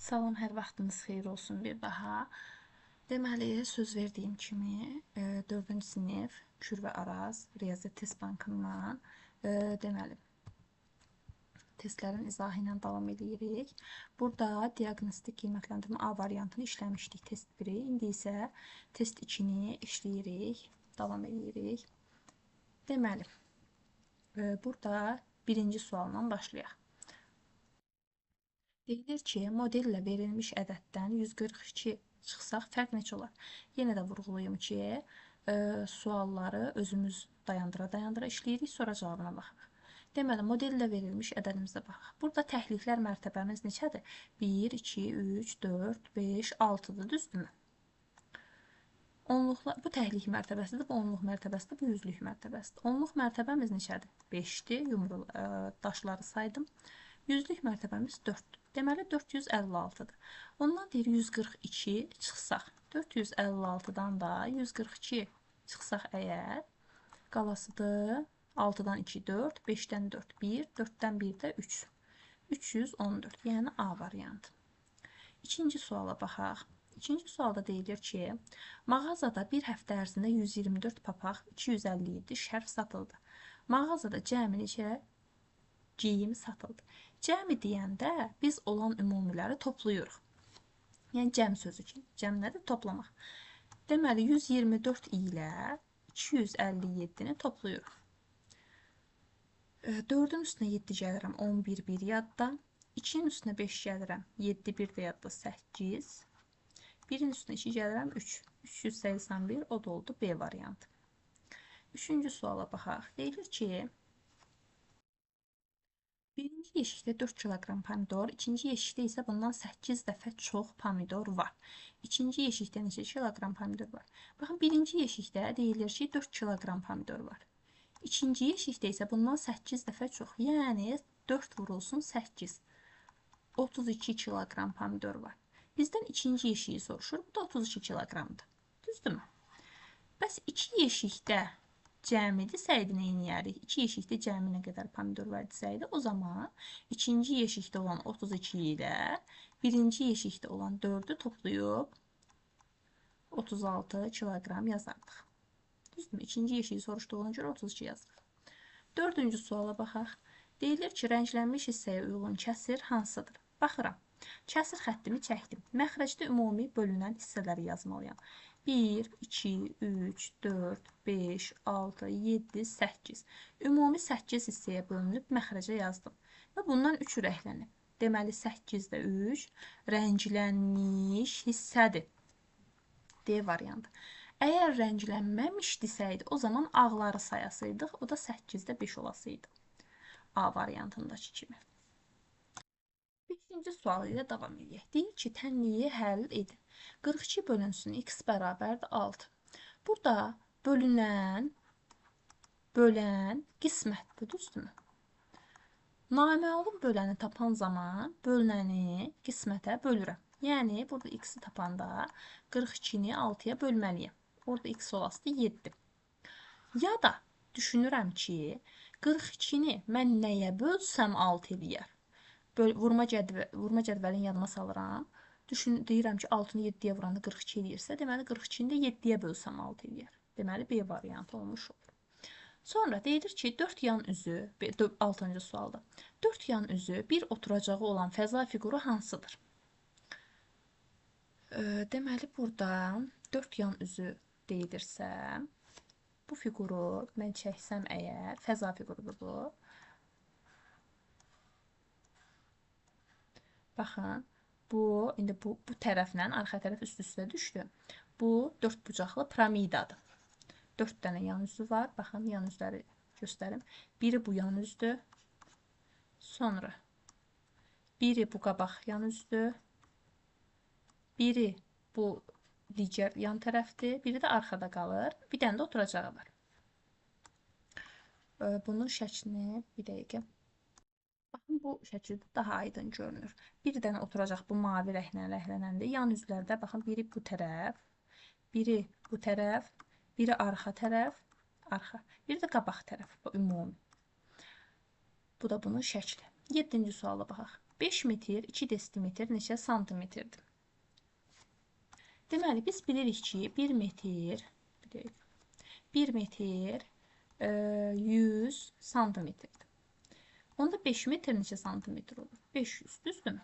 Salam, hər vaxtınız xeyir olsun bir daha. Deməli, söz verdiyim kimi 4-cü sinif Kür və Araz Riyaziyyat Test Bankından deməli, testlərin izahı ilə davam edirik. Burada diaqnostik qiymətləndirmə A variantını işləmişdik test 1-i. İndi isə test 2-ni işləyirik, davam edirik. Deməli, burada birinci sualla başlayaq. Deyilir ki, modelle verilmiş ədəddən 142 çıxsaq fərq neçə olar? Yenə də vurğulayım ki, sualları özümüz dayandıra işləyirik, sonra cavabına baxırıq. Deməli, modelle verilmiş ədədimizə baxaq. Burada təhliklər mərtəbəmiz neçədir? 1, 2, 3, 4, 5, 6-dır, düzdürmü? Onluqlar, bu təhlik mərtəbəsidir, bu onluq mərtəbəsidir, bu yüzlük mərtəbəsidir. Onluq mərtəbəmiz neçədir? 5-dir, daşları saydım. Yüzlük mərtəbəmiz 4-dür. Deməli, 456-dır. Ondan deyir 142 çıxsaq. 456-dan da 142 çıxsaq əgər, qalasıdır 6-dan 2, 4, 5-dən 4, 1, 4-dən 1 də 3. 314, yəni A variantı. İkinci suala baxaq. İkinci sualda deyilir ki, mağazada bir həftə ərzində 124 papaq, 257 şərf satıldı. Mağazada cəmi neçə geyim satıldı. Cəmi deyəndə biz olan ümumiləri toplayırıq. Yəni cəm sözü ki, cəm nədir? Toplamaq. Deməli 124 ilə 257-ni toplayırıq. 4-ün üstünə 7 gəlirəm, 11 bir yadda. 2-nin üstünə 5 gəlirəm, 7 bir də yadda 8. 1-in üstünə 2 gəlirəm, 3. 381, o da oldu B variantı. Üçüncü suala baxaq. Deyilir ki, birinci yeşikdə 4 kiloqram pomidor, ikinci yeşikdə isə bundan 8 dəfə çox pomidor var. İkinci yeşikdə neçə kiloqram pomidor var? Baxın, birinci yeşikdə deyilir ki, 4 kiloqram pomidor var. İkinci yeşikdə isə bundan 8 dəfə çox. Yəni, 4 vurulsun 8. 32 kiloqram pomidor var. Bizdən ikinci yeşiyi soruşur. Bu da 32 kiloqramdır. Düzdürmü? Bəs 2 yeşikdə cəmi desəydi nə edərik? 2 yeşikdə cəmi nə qədər pomidor var desəydi, o zaman ikinci yeşikdə olan 32 ilə birinci yeşikdə olan 4-ü toplayıb 36 kiloqram yazardıq. Düzdürmü? İkinci yeşiyi soruşduğuna görə 32 yazırıq. Dördüncü suala baxaq. Deyilir ki, rənglənmiş hissəyə uyğun kəsir hansıdır? Baxıram. Kəsir xəttimi çəkdim. Məxrəcdə ümumi bölünən hissələri yazmalıyam. 1, 2, 3, 4, 5, 6, 7, 8. Ümumi 8 hissəyə bölünüb məxrəcə yazdım. Və bundan 3 rənglənib. Deməli, 8-də 3 rənglənmiş hissədir. D variantı. Əgər rənglənməmiş desəydi, o zaman ağları sayasıydıq. O da 8-də 5 olasıydı. A variantındakı kimi. 5-ci sual ilə davam edək. Deyir ki, tənliyi həll edin. 42 bölünsün x bərabərdir 6. Burada bölən qismətdir, düzdürmü? Naməlum böləni tapan zaman bölünəni qismətə bölürəm. Yəni, burada x-i tapanda 42-ni 6-ya bölməliyəm. Orada x olası 7. Ya da düşünürəm ki, 42-ni mən nəyə bölsəm 6 eləyər? Vurma cədvəlini yadıma salıram. Deyirəm ki, 6-nı 7-yə vuranda 42 eləyirsə, deməli 42-ni də 7-yə bölsəm 6 eləyər. Deməli, B variantı olmuş olur. Sonra deyilir ki, 4 yan üzü, 6-cı sualda, 4 yan üzü bir oturacağı olan fəza fiquru hansıdır? Deməli, burada 4 yan üzü deyilirsə, bu fiquru mən çəksəm əgər, fəza fiqurudur bu. Baxın, indi bu tərəflə arxa tərəf üst-üstə düşdü. Bu 4 bucaqlı piramidadır. 4 dənə yan üzü var. Baxın, yan üzləri göstərim. Biri bu yan üzdür. Sonra biri bu qabaq yan üzdür. Biri bu digər yan tərəfdir. Biri də arxada qalır. Bir dənə də oturacağı var. Bunun şəklini bir dəqiqə. Baxın, bu şəkildə daha aydın görünür. Bir dənə oturacaq bu mavi rənglə rənglənəndə. Yan üzlərdə baxın, biri bu tərəf, biri bu tərəf, biri arxa tərəf, arxa. Biri də qabaq tərəf, bu ümumi. Bu da bunun şəkli. 7-ci suala baxaq. 5 metr 2 desimetr neçə santimetrdir? Deməli, biz bilirik ki, 1 metr 1 metr 100 santimetrdir. Onda 5 metr neçə santimetr olur? 500, düzdürmü?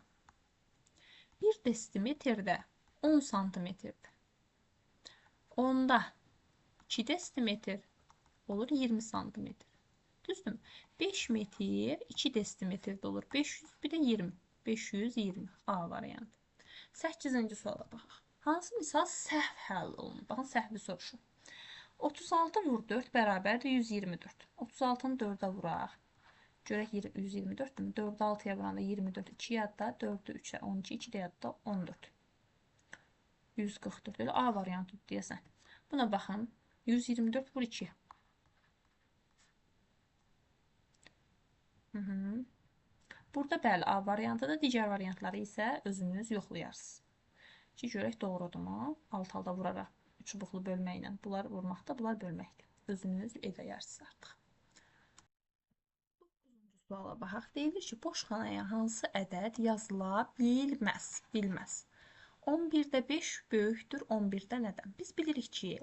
1 desimetrdə 10 santimetrdir. Onda 2 desimetr olur 20 santimetr. Düzdürmü? 5 metr 2 desimetrdə olur 500, bir də 20. 520 A variantı. 8-ci suala baxaq. Hansı misal səhv həll olunur? Baxın, səhvi soruşur. 36 vur 4 bərabərdir 124. 36-nı 4-ə vuraq. Görək 124-dür. 4-ü 6-ya vuranda 24, 2 yadda, 4-ü 3-ə 12, 2 də yadda 14. 144. Elə A variantı deyəsən. Buna baxın. 124 vur 2. Burada bəli A variantıdır. Digər variantları isə özünüz yoxlayarsınız. Ki, görək doğrudurmu? Alt halda vuraraq çubuqlu bölməklə. Bunlar vurmaqda, bunlar bölməkdə. Özünüz edərsiniz artıq. 9-cu suala baxaq. Deyilir ki, boş xanaya hansı ədəd yazıla bilməz? 11-də 5 böyükdür 11-də nədən? Biz bilirik ki,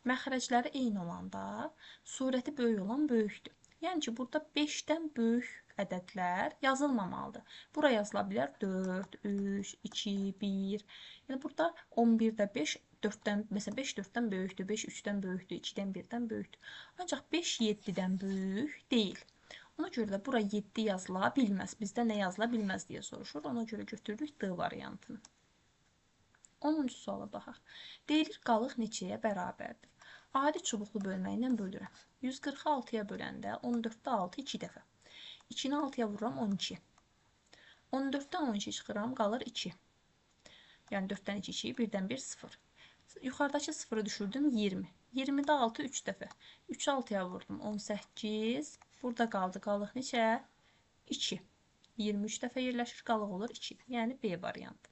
məxrəcləri eyni olanda surəti böyük olan böyükdür. Yəni ki, burada 5-dən böyük ədədlər yazılmamalıdır. Bura yazıla bilər 4, 3, 2, 1. Yəni burada 11-də 5 4-dən, məsələn 5 4-dən böyükdür, 5 3-dən böyükdür, 2-dən 1-dən böyükdür. Ancaq 5 7-dən böyük deyil. Ona görə də bura 7 yazıla bilməz. Bizdə nə yazıla bilməz deyə soruşur. Ona görə götürürük D variantını. 10-cu suala baxaq. Deyilir qalıq neçəyə bərabərdir? Adi çubuqlu bölməklə bölürəm. 146-ya böləndə 14-də 6 2 dəfə. 2-ni 6-ya vururam 12. 14-dən 12 çıxıram, qalır 2. Yəni 4-dən 2, 2, 1-dən 1, 0. Yuxarıdakı 0-ı düşürdüm 20. 20-də 6 3 dəfə. 3-ü 6-ya vurdum 18. Burada qaldı. Qalıq neçə? 2. 23 dəfə yerləşir, qalıq olur 2. Yəni B variantı.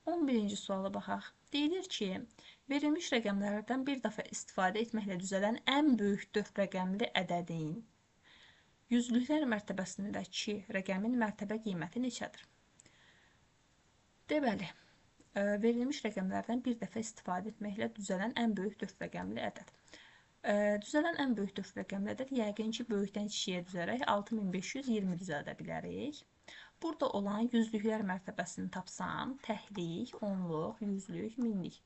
11-ci suala baxaq. Deyilir ki, verilmiş rəqəmlərdən bir dəfə istifadə etməklə düzələn ən böyük 4 rəqəmli ədədin yüzlüklər mərtəbəsindəki rəqəmin mərtəbə qiyməti neçədir? Deməli, verilmiş rəqəmlərdən bir dəfə istifadə etməklə düzələn ən böyük 4 rəqəmli ədəd. Düzələn ən böyük 4 rəqəmli ədəd yəqin ki, böyükdən kiçiyə düzələrək 6520 düzəldə bilərik. Burada olan yüzlüklər mərtəbəsini tapsam, təhlik, onluq, yüzlük, minlik.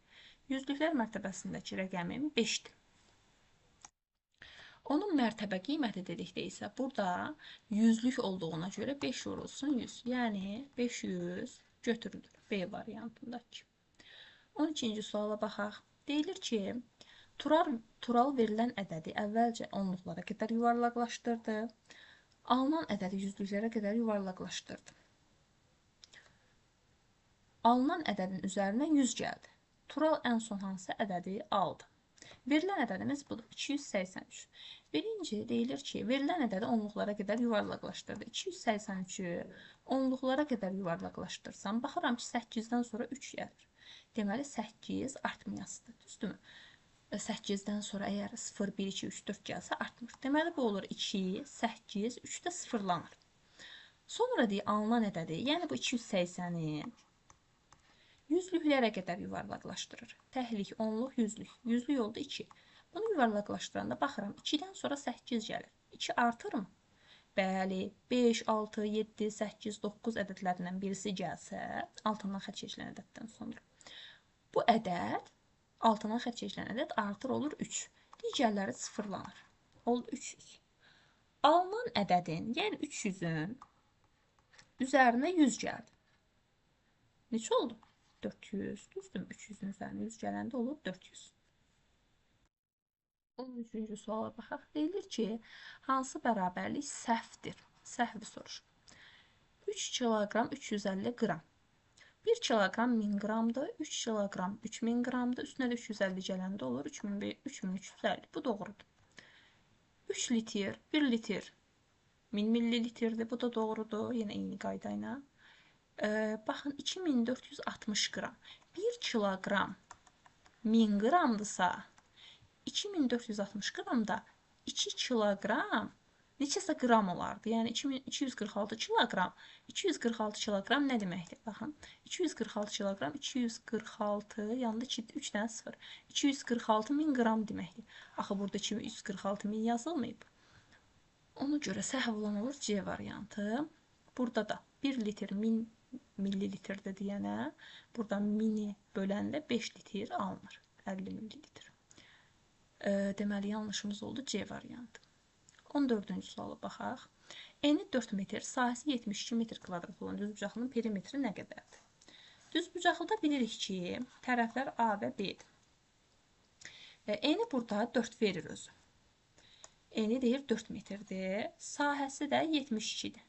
Yüzlüklər mərtəbəsindəki rəqəmim 5-dir. Onun mərtəbə qiyməti dedikdə isə burada yüzlük olduğuna görə 5 vurulsun 100. Yəni 500 götürülür B variantındakı. 12-ci suala baxaq. Deyilir ki, Tural verilən ədədi əvvəlcə onluqlara qədər yuvarlaqlaşdırdı. Alınan ədədi yüzlüklərə qədər yuvarlaqlaşdırdı. Alınan ədədin üzərinə 100 gəldi. Tural ən son hansı ədədi aldı? Verilən ədədimiz budur. 283. Birinci deyilir ki, verilən ədədi onluqlara qədər yuvarlaqlaşdırdı. 283-ü onluqlara qədər yuvarlaqlaşdırsam, baxıram ki, 8-dən sonra 3 gəlir. Deməli, 8 artmayasıdır. Düzdürmü? 8-dən sonra əgər 0, 1, 2, 3, 4 gəlsə artmır. Deməli, bu olur 2, 8, 3 də sıfırlanır. Sonra deyil, alınan ədədi, yəni bu 280-i yüzlüklərə qədər yuvarlaqlaşdırır. Təhlik, onluq, yüzlük. Yüzlük oldu 2. Bunu yuvarlaqlaşdıranda baxıram, 2-dən sonra 8 gəlir. 2 artırmı? Bəli, 5, 6, 7, 8, 9 ədədlərindən birisi gəlsə, altından xətt çəkilən ədəddən sonra. Bu ədəd altından xətt çəkilən ədəd artır olur 3. Digərləri sıfırlanır. Oldu 300. Alınan ədədin, yəni 300-ün üzərinə 100 gəldi. Neçə oldu? 400. Düzdür, 300-ün üzərinə 100 gələndə olur 400. 13-cü suala baxaq. Deyilir ki, hansı bərabərlik səhvdir? Səhvi soruşur. 3 kiloqram 350 qram. 1 kiloqram 1000 qramdır, 3 kiloqram 3000 qramdır, üstünə də 350 gələndə olur 3350. Bu doğrudur. 3 litr, 1 litr 1000 millilitrdir, bu da doğrudur, yenə eyni qayda ilə. Baxın, 2460 qram. 1 kiloqram 1000 qramdırsa, 2460 qramda 2 kiloqram neçəsə qram olardı. Yəni 246 kiloqram. 246 kiloqram nə deməkdir? Baxın. 246 kiloqram, 246, yanında 3 dənə 0. 246 min qram deməkdir. Axı burada 246 min yazılmayıb. Ona görə səhv olan olur C variantı. Burada da 1 litr 1000 millilitrdir deyənə, burada mini böləndə 5 litr alınır. 50 millilitr. Deməli, yanlışımız oldu C variantı. 14-cü suala baxaq. Eni 4 metr, sahəsi 72 metr kvadrat olan düzbucaqlının perimetri nə qədərdir? Düzbucaqlıda bilirik ki, tərəflər A və B-dir. Eni burada 4 verir özü. Eni deyir 4 metrdir, sahəsi də 72-dir.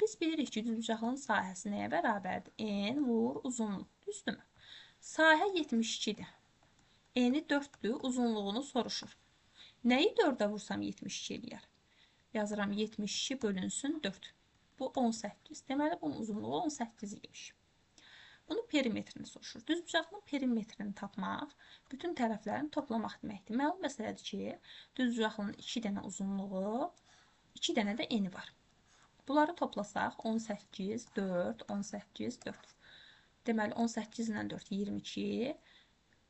Biz bilirik ki, düzbucaqlının sahəsi nəyə bərabərdir? En vur uzunluq, düzdürmü? Sahə 72-dir. Eni 4-dür, uzunluğunu soruşur. Nəyi 4-ə vursam 72 eləyər? Yazıram 72 bölünsün 4. Bu 18. Deməli, bunun uzunluğu 18 imiş. Bunun perimetrini soruşur. Düzbucaqlının perimetrini tapmaq, bütün tərəflərini toplamaq deməkdir. Məlum məsələdir ki, düzbucaqlının 2 dənə uzunluğu, 2 dənə də eni var. Bunları toplasaq 18, 4, 18, 4. Deməli, 18 ilə 4, 22.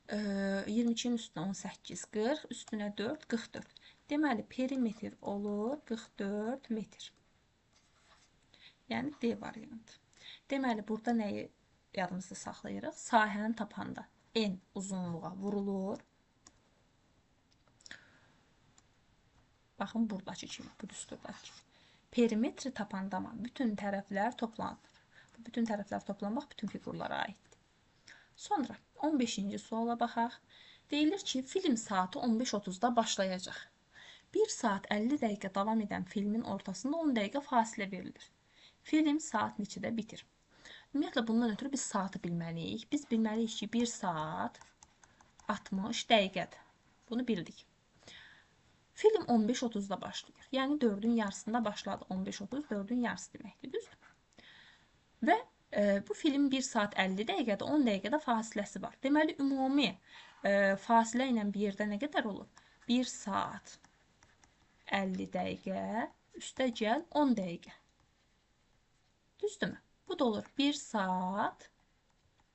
22-nin üstünə 18, 40, üstünə 4, 44. Deməli, perimetr olur 44 metr. Yəni, D variantı. Deməli, burada nəyi yadımızda saxlayırıq? Sahəni tapanda en uzunluğa vurulur. Baxın, buradakı kimi, bu düsturdakı kimi. Perimetri tapanda ama bütün tərəflər toplanır. Bütün tərəflər toplanmaq bütün fiqurlara aiddir. Sonra 15-ci suala baxaq. Deyilir ki, film saatı 15:30-da başlayacaq. 1 saat 50 dəqiqə davam edən filmin ortasında 10 dəqiqə fasilə verilir. Film saat neçədə bitir? Ümumiyyətlə, bundan ötürü biz saatı bilməliyik. Biz bilməliyik ki, 1 saat 60 dəqiqədir. Bunu bildik. Film 15:30-da başlayır. Yəni 4-ün yarısında başladı. 15:30 4-ün yarısı deməkdir, düzdür? Və bu film 1 saat 50 dəqiqədə 10 dəqiqədə fasiləsi var. Deməli, ümumi fasilə ilə bir yerdə nə qədər olur? 1 saat 50 dəqiqə üstəgəl 10 dəqiqə. Düzdürmü? Bu da olur 1 saat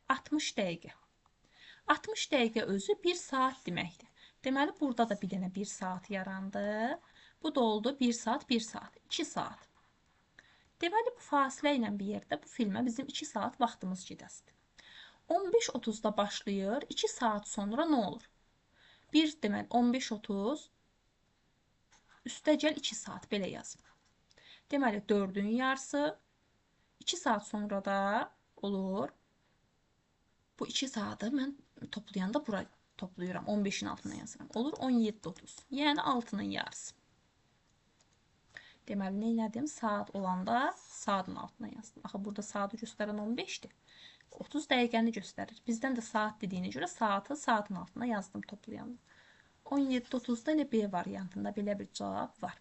60 dəqiqə. 60 dəqiqə özü 1 saat deməkdir. Deməli, burada da bir dənə 1 saat yarandı. Bu da oldu 1 saat, 1 saat, 2 saat. Deməli, bu fasilə ilə bir yerdə bu filmə bizim 2 saat vaxtımız gedəsidir. 15:30-da başlayır, 2 saat sonra nə olur? 1 deməli 15:30 üstəgəl 2 saat, belə yazın. Deməli, 4-ün yarısı 2 saat sonra da olur. Bu 2 saatı mən toplayanda bura toplayıram. 15'in altına yazıram. Olur 17:30. Yəni 6'nın yarısı. Deməli, nə elədim? Saat olanda saatın altına yazdım. Axı, burada saatı göstərən 15'dir. 30 dəqiqəni göstərir. Bizdən də saat dediyinə görə saatı saatın altına yazdım toplayanda. 17:30-da elə B variantında belə bir cavab var.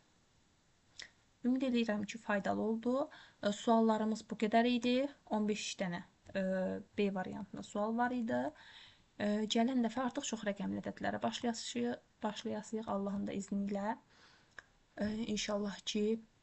Ümid edirəm ki, faydalı oldu. Suallarımız bu qədər idi. 15 dənə B variantında sual var idi. Gələn dəfə artıq çox rəqəmli ədədlərə başlayasıyıq Allahın da izni ilə. İnşallah ki,